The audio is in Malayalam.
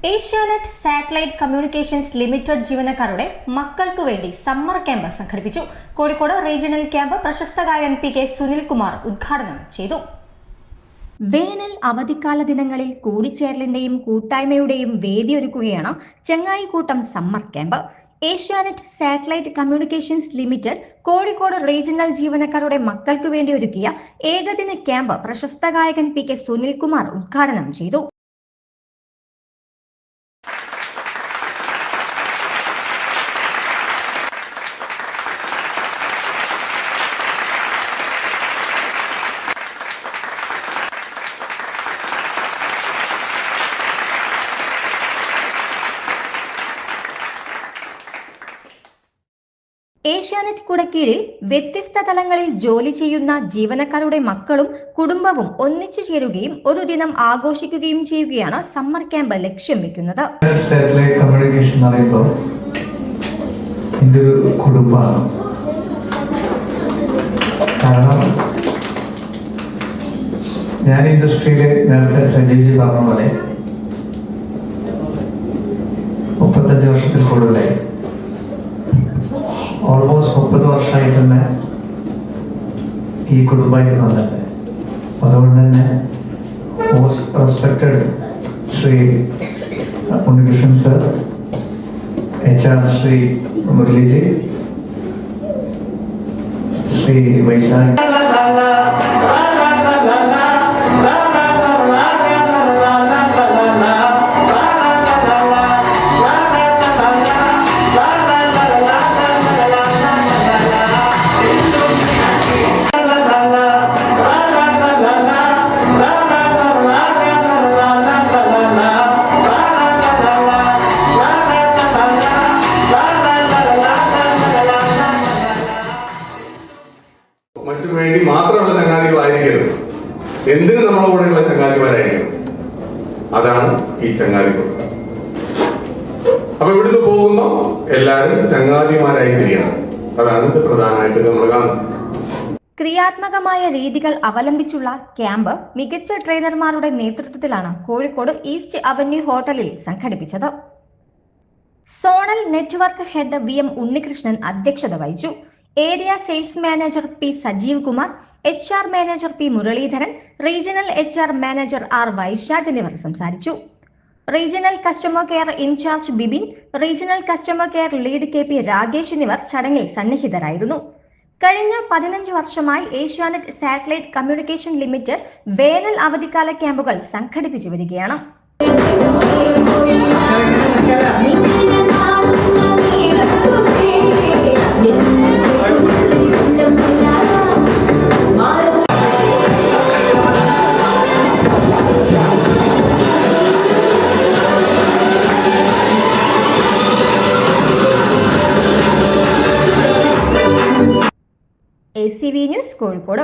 ഏഷ്യാനെറ്റ് സാറ്റലൈറ്റ് കമ്മ്യൂണിക്കേഷൻസ് ലിമിറ്റഡ് ജീവനക്കാരുടെ മക്കൾക്ക് വേണ്ടി സമ്മർ ക്യാമ്പ് സംഘടിപ്പിച്ചു. കോഴിക്കോട് റീജിയണൽ ക്യാമ്പ് പ്രശസ്ത ഗായകൻ പി.കെ. സുനിൽകുമാർ ഉദ്ഘാടനം ചെയ്തു. വേനൽ അവധിക്കാല ദിനങ്ങളിൽ കൂടിച്ചേരലിന്റെയും കൂട്ടായ്മയുടെയും വേദിയൊരുക്കുകയാണ് Chengayikkoottam summer camp. Asianet satellite communications limited Kozhikode regional ജീവനക്കാരുടെ മക്കൾക്ക് വേണ്ടി ഒരുക്കിയ ഏകദിന ക്യാമ്പ് പ്രശസ്ത ഗായകൻ പി.കെ. സുനിൽകുമാർ ഉദ്ഘാടനം ചെയ്തു. ഏഷ്യാനെറ്റ് കുടക്കീഴിൽ വ്യത്യസ്ത തലങ്ങളിൽ ജോലി ചെയ്യുന്ന ജീവനക്കാരുടെ മക്കളും കുടുംബവും ഒന്നിച്ചു ചേരുകയും ഒരു ദിനം ആഘോഷിക്കുകയും ചെയ്യുകയാണ് സമ്മർ ക്യാമ്പ് ലക്ഷ്യം വെക്കുന്നത്. സാറ്റലൈറ്റ് കമ്മ്യൂണിക്കേഷൻ പറയുമ്പോൾ എൻ്റെ ഒരു കുടുംബമാണ്. കാരണം ഞാൻ ഇൻഡസ്ട്രിയിൽ നേരത്തെ സജീവി പറഞ്ഞ പോലെ 35 വർഷത്തിൽ കൂടുതലായി, ഓൾമോസ്റ്റ് 30 വർഷമായി തന്നെ ഈ കുടുംബമായിട്ട് വന്നിട്ടുണ്ട്. അതുകൊണ്ട് തന്നെ most respected Shri Unnikrishnan sir, HR Shri Muraliji, Shri Vaishakh, മറ്റു വേണ്ടി മാത്രമുള്ള ചങ്ങാതികളായിരിക്കരുത്, എന്തിനു നമ്മളെ കൂടെയുള്ള ചങ്ങാതിമാരായിരിക്കണം. അതാണ് ഈ ചങ്ങാതികൾ. അപ്പൊ ഇവിടുന്ന് പോകുമ്പോൾ എല്ലാവരും ചങ്ങാതിമാരായി തിരിയണം. അതാണ് ഇത് പ്രധാനമായിട്ട് നമ്മൾ കാണുന്നത്. ക്രിയാത്മകമായ രീതികൾ അവലംബിച്ചുള്ള ക്യാമ്പ് മികച്ച ട്രെയിനർമാരുടെ നേതൃത്വത്തിലാണ് കോഴിക്കോട് ഈസ്റ്റ് അവന്യൂ ഹോട്ടലിൽ സംഘടിപ്പിച്ചത്. Zonal network head VM Unnikrishnan അധ്യക്ഷത വഹിച്ചു. Area sales manager P. Sajeev Kumar, HR manager P. Muralidharan, regional HR manager R. Vaishakh എന്നിവർ സംസാരിച്ചു. Regional customer care incharge Bibin, regional customer care lead KP Rakesh എന്നിവർ ചടങ്ങിൽ സന്നിഹിതരായിരുന്നു. കഴിഞ്ഞ 15 വർഷമായി ഏഷ്യാനെറ്റ് സാറ്റലൈറ്റ് കമ്മ്യൂണിക്കേഷൻ ലിമിറ്റഡ് വേനൽ അവധിക്കാല ക്യാമ്പുകൾ സംഘടിപ്പിച്ചു വരികയാണ്. ACV news Kozhikode.